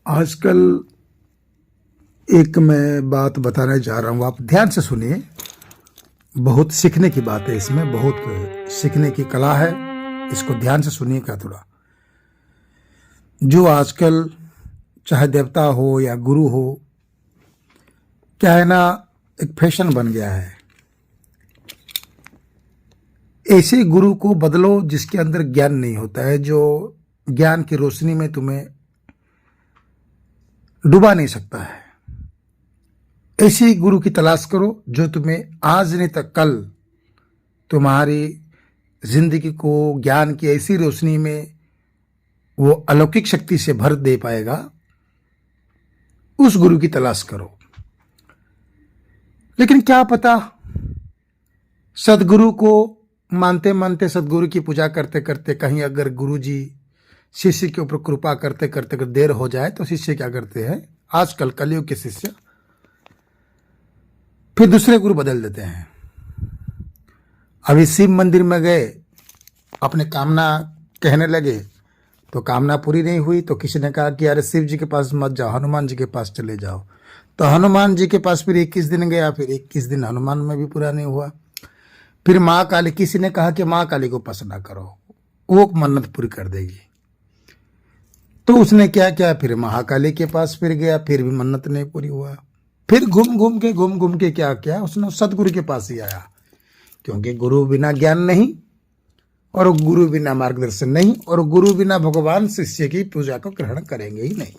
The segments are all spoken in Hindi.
आजकल एक मैं बात बताने जा रहा हूँ, आप ध्यान से सुनिए। बहुत सीखने की बात है, इसमें बहुत सीखने की कला है। इसको ध्यान से सुनिएगा थोड़ा। जो आजकल चाहे देवता हो या गुरु हो, क्या है ना, एक फैशन बन गया है। ऐसे गुरु को बदलो जिसके अंदर ज्ञान नहीं होता है, जो ज्ञान की रोशनी में तुम्हें डुबा नहीं सकता है। ऐसे गुरु की तलाश करो जो तुम्हें आज नहीं तो कल तुम्हारी जिंदगी को ज्ञान की ऐसी रोशनी में वो अलौकिक शक्ति से भर दे पाएगा। उस गुरु की तलाश करो। लेकिन क्या पता, सदगुरु को मानते मानते, सदगुरु की पूजा करते करते कहीं अगर गुरु जी शिष्य के ऊपर कृपा करते करते अगर देर हो जाए तो शिष्य क्या करते हैं, आजकल कलयुग के शिष्य फिर दूसरे गुरु बदल देते हैं। अभी शिव मंदिर में गए, अपने कामना कहने लगे तो कामना पूरी नहीं हुई, तो किसी ने कहा कि अरे शिव जी के पास मत जाओ, हनुमान जी के पास चले जाओ। तो हनुमान जी के पास फिर 21 दिन गया, फिर 21 दिन हनुमान में भी पूरा नहीं हुआ। फिर माँ काली, किसी ने कहा कि माँ काली को उपासना करो, वो मन्नत पूरी कर देगी। तो उसने क्या किया, फिर महाकाली के पास फिर गया, फिर भी मन्नत नहीं पूरी हुआ। फिर घूम घूम के क्या किया, उसने सदगुरु के पास ही आया। क्योंकि गुरु बिना ज्ञान नहीं, और गुरु बिना मार्गदर्शन नहीं, और गुरु बिना भगवान शिष्य की पूजा को ग्रहण करेंगे ही नहीं।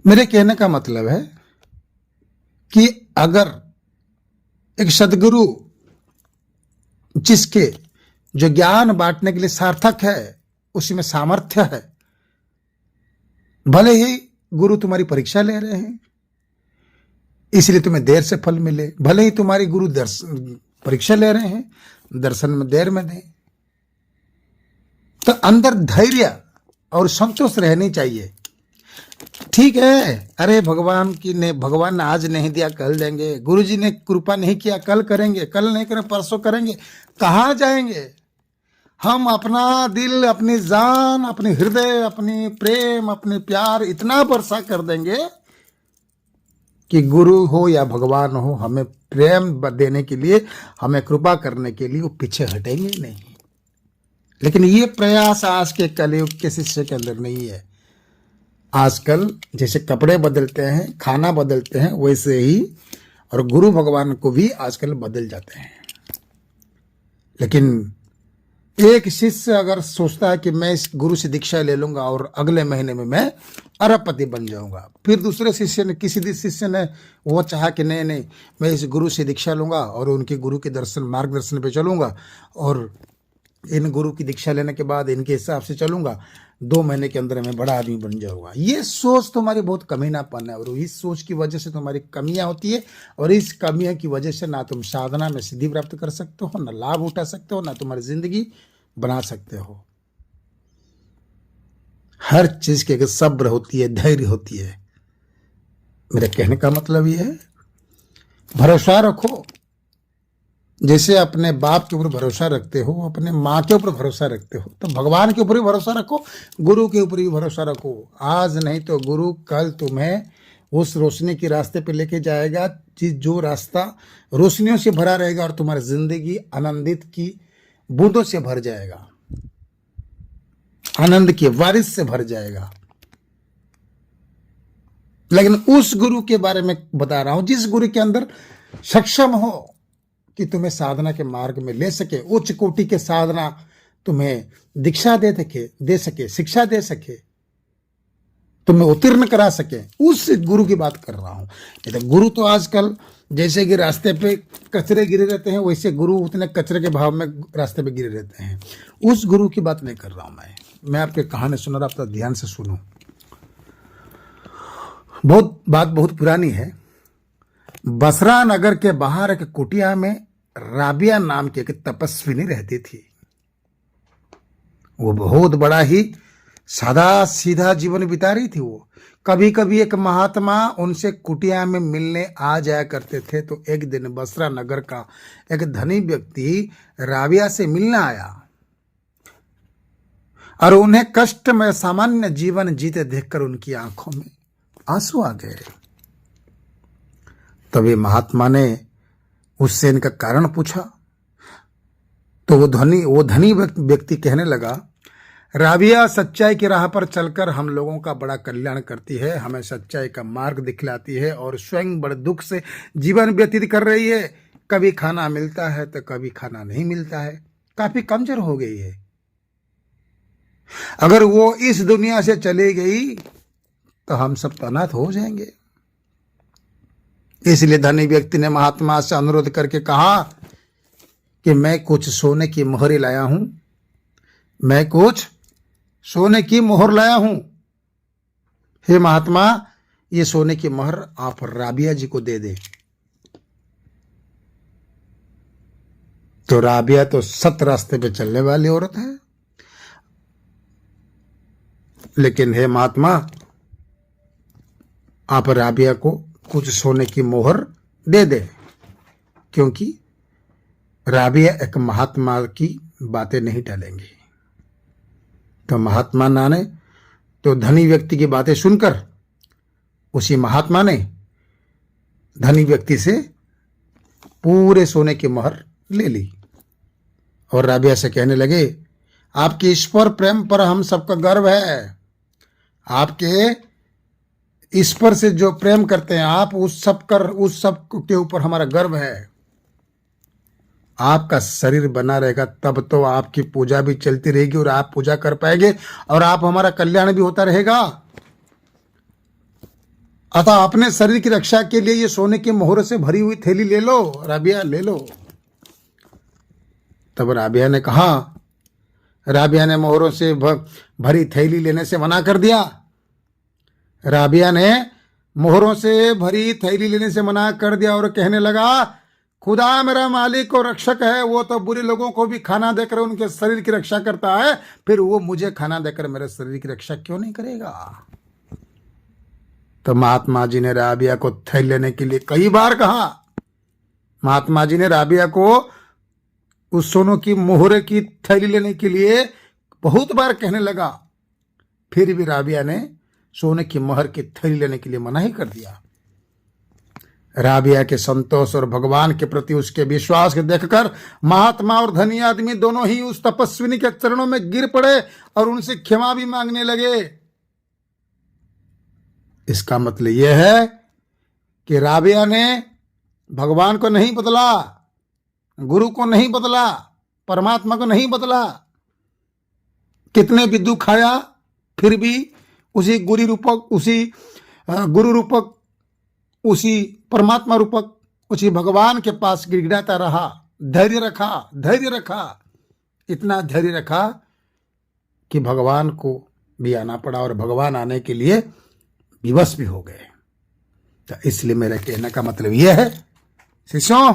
मेरे कहने का मतलब है कि अगर एक सदगुरु जिसके जो ज्ञान बांटने के लिए सार्थक है, उसमें सामर्थ्य है, भले ही गुरु तुम्हारी परीक्षा ले रहे हैं इसलिए तुम्हें देर से फल मिले, भले ही तुम्हारी गुरु परीक्षा ले रहे हैं, दर्शन में देर में दें, तो अंदर धैर्य और संतोष रहनी चाहिए। ठीक है, अरे भगवान ने आज नहीं दिया कल देंगे, गुरु जी ने कृपा नहीं किया कल करेंगे, कल नहीं करें परसों करेंगे, कहाँ जाएंगे हम? अपना दिल, अपनी जान, अपनी हृदय, अपनी प्रेम, अपने प्यार इतना वर्षा कर देंगे कि गुरु हो या भगवान हो, हमें प्रेम देने के लिए, हमें कृपा करने के लिए वो पीछे हटेंगे नहीं। लेकिन ये प्रयास आज के कलयुग के शिष्य के अंदर नहीं है। आजकल जैसे कपड़े बदलते हैं, खाना बदलते हैं, वैसे ही और गुरु भगवान को भी आजकल बदल जाते हैं। लेकिन एक शिष्य अगर सोचता है कि मैं इस गुरु से दीक्षा ले लूंगा और अगले महीने में मैं अरबपति बन जाऊंगा, फिर दूसरे शिष्य ने, किसी शिष्य ने वो चाहा कि नहीं नहीं, मैं इस गुरु से दीक्षा लूंगा और उनके गुरु के मार्गदर्शन पे चलूंगा, और इन गुरु की दीक्षा लेने के बाद इनके हिसाब से चलूंगा, 2 महीने के अंदर मैं बड़ा आदमी बन जाऊंगा। ये सोच तुम्हारी बहुत कमीनापन है, और इस सोच की वजह से तुम्हारी कमियां होती है, और इस कमियों की वजह से ना तुम साधना में सिद्धि प्राप्त कर सकते हो, ना लाभ उठा सकते हो, ना तुम्हारी जिंदगी बना सकते हो। हर चीज की एक सब्र होती है, धैर्य होती है। मेरे कहने का मतलब ये है, भरोसा रखो। जैसे अपने बाप के ऊपर भरोसा रखते हो, अपने माँ के ऊपर भरोसा रखते हो, तो भगवान के ऊपर भी भरोसा रखो, गुरु के ऊपर भी भरोसा रखो। आज नहीं तो गुरु कल तुम्हें उस रोशनी के रास्ते पे लेके जाएगा, जो रास्ता रोशनियों से भरा रहेगा, और तुम्हारी जिंदगी आनंदित की बूंदों से भर जाएगा, आनंद की बारिश से भर जाएगा। लेकिन उस गुरु के बारे में बता रहा हूं, जिस गुरु के अंदर सक्षम हो कि तुम्हें साधना के मार्ग में ले सके, उच्च कोटि के साधना तुम्हें दीक्षा दे सके, शिक्षा दे सके, तुम्हें उत्तीर्ण करा सके, उस गुरु की बात कर रहा हूं। नहीं तो गुरु तो आजकल जैसे कि रास्ते पे कचरे गिरे रहते हैं, वैसे गुरु उतने कचरे के भाव में रास्ते पे गिरे रहते हैं। उस गुरु की बात नहीं कर रहा हूं मैं आपकी कहानी सुन रहा, आप ध्यान से सुनो। बहुत पुरानी है। बसरा नगर के बाहर एक कुटिया में राबिया नाम की एक तपस्विनी रहती थी। वो बहुत बड़ा ही सादा सीधा जीवन बिता रही थी। वो कभी कभी एक महात्मा उनसे कुटिया में मिलने आ जाया करते थे। तो एक दिन बसरा नगर का एक धनी व्यक्ति राबिया से मिलने आया। और उन्हें कष्ट में सामान्य जीवन जीते देखकर उनकी आंखों में आंसू आ गए। तभी महात्मा ने उससे इनका कारण पूछा तो वो धनी व्यक्ति कहने लगा, राबिया सच्चाई की राह पर चलकर हम लोगों का बड़ा कल्याण करती है, हमें सच्चाई का मार्ग दिखलाती है और स्वयं बड़े दुख से जीवन व्यतीत कर रही है। कभी खाना मिलता है तो कभी खाना नहीं मिलता है, काफी कमजोर हो गई है। अगर वो इस दुनिया से चली गई तो हम सब तो अनाथ हो जाएंगे। इसलिए धनी व्यक्ति ने महात्मा से अनुरोध करके कहा कि मैं कुछ सोने की मोहर लाया हूं, मैं कुछ सोने की मोहर लाया हूं। हे महात्मा, ये सोने की मोहर आप राबिया जी को दे दे। तो राबिया तो सत रास्ते पे चलने वाली औरत है, लेकिन हे महात्मा, आप राबिया को कुछ सोने की मोहर दे दे, क्योंकि राबिया एक महात्मा की बातें नहीं टालेंगी। तो महात्मा ने तो धनी व्यक्ति की बातें सुनकर उसी महात्मा ने धनी व्यक्ति से पूरे सोने की मोहर ले ली और राबिया से कहने लगे, आपके ईश्वर प्रेम पर हम सबका गर्व है। आपके ईश्वर से जो प्रेम करते हैं आप, उस सब के ऊपर हमारा गर्व है। आपका शरीर बना रहेगा तब तो आपकी पूजा भी चलती रहेगी और आप पूजा कर पाएंगे और आप हमारा कल्याण भी होता रहेगा। अतः अपने शरीर की रक्षा के लिए ये सोने की मोहर से भरी हुई थैली ले लो, राबिया ले लो। तब राबिया ने कहा, राबिया ने मोहरों से भरी थैली लेने से मना कर दिया। राबिया ने मोहरों से भरी थैली लेने से मना कर दिया और कहने लगा, खुदा मेरा मालिक और रक्षक है, वो तो बुरे लोगों को भी खाना देकर उनके शरीर की रक्षा करता है, फिर वो मुझे खाना देकर मेरे शरीर की रक्षा क्यों नहीं करेगा। तो महात्मा जी ने राबिया को थैली लेने के लिए कई बार कहा। महात्मा जी ने राबिया को उस सोनों की मोहरे की थैली लेने के लिए बहुत बार कहने लगा, फिर भी राबिया ने सोने की मोहर की थैली लेने के लिए मना ही कर दिया। राबिया के संतोष और भगवान के प्रति उसके विश्वास के देखकर महात्मा और धनी आदमी दोनों ही उस तपस्विनी के चरणों में गिर पड़े और उनसे क्षमा भी मांगने लगे। इसका मतलब यह है कि राबिया ने भगवान को नहीं बदला, गुरु को नहीं बदला, परमात्मा को नहीं बदला। कितने भी दुख आया फिर भी उसी गुरु रूपक उसी परमात्मा रूपक उसी भगवान के पास गिड़गिड़ाता रहा, धैर्य रखा, इतना धैर्य रखा कि भगवान को भी आना पड़ा और भगवान आने के लिए विवश भी हो गए। तो इसलिए मेरे कहने का मतलब यह है, शिष्यों,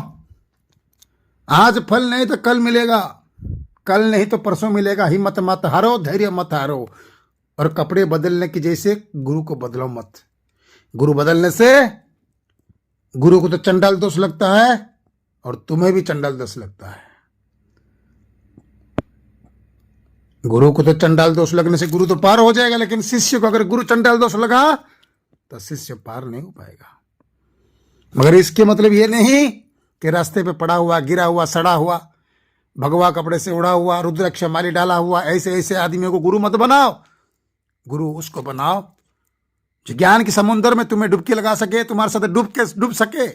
आज फल नहीं तो कल मिलेगा, कल नहीं तो परसों मिलेगा। हिम्मत मत हारो, धैर्य मत हारो, और कपड़े बदलने की जैसे गुरु को बदलो मत। गुरु बदलने से गुरु को तो चंडाल दोष लगता है और तुम्हें भी चंडाल दोष लगता है। गुरु को तो चंडाल दोष लगने से गुरु तो पार हो जाएगा, लेकिन शिष्य को अगर गुरु चंडाल दोष लगा तो शिष्य पार नहीं हो पाएगा। मगर इसके मतलब ये नहीं कि रास्ते पे पड़ा हुआ, गिरा हुआ, सड़ा हुआ, भगवा कपड़े से उड़ा हुआ, रुद्राक्ष माली डाला हुआ ऐसे आदमियों को गुरु मत बनाओ। गुरु उसको बनाओ जो ज्ञान के समुद्र में तुम्हें डुबकी लगा सके, तुम्हारे साथ डूब सके,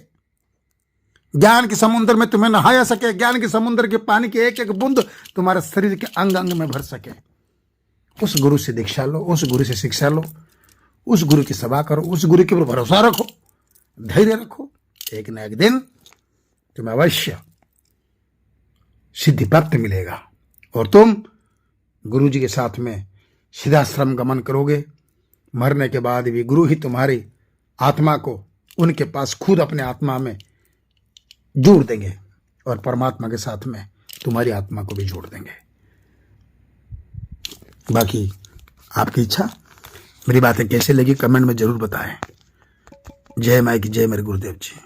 ज्ञान के समुद्र में तुम्हें नहाया सके, ज्ञान के समुद्र के पानी की एक एक बूंद तुम्हारे शरीर के अंग अंग में भर सके। उस गुरु से दीक्षा लो, उस गुरु से शिक्षा लो, उस गुरु की सेवा करो, उस गुरु के ऊपर भरोसा रखो, धैर्य रखो। एक न एक दिन तुम्हें अवश्य सिद्धि प्राप्त मिलेगा और तुम गुरु जी के साथ में सिद्धाश्रम गमन करोगे। मरने के बाद भी गुरु ही तुम्हारी आत्मा को उनके पास खुद अपने आत्मा में जोड़ देंगे और परमात्मा के साथ में तुम्हारी आत्मा को भी जोड़ देंगे। बाकी आपकी इच्छा। मेरी बातें कैसे लगी कमेंट में जरूर बताएं। जय माई की जय मेरे गुरुदेव जी।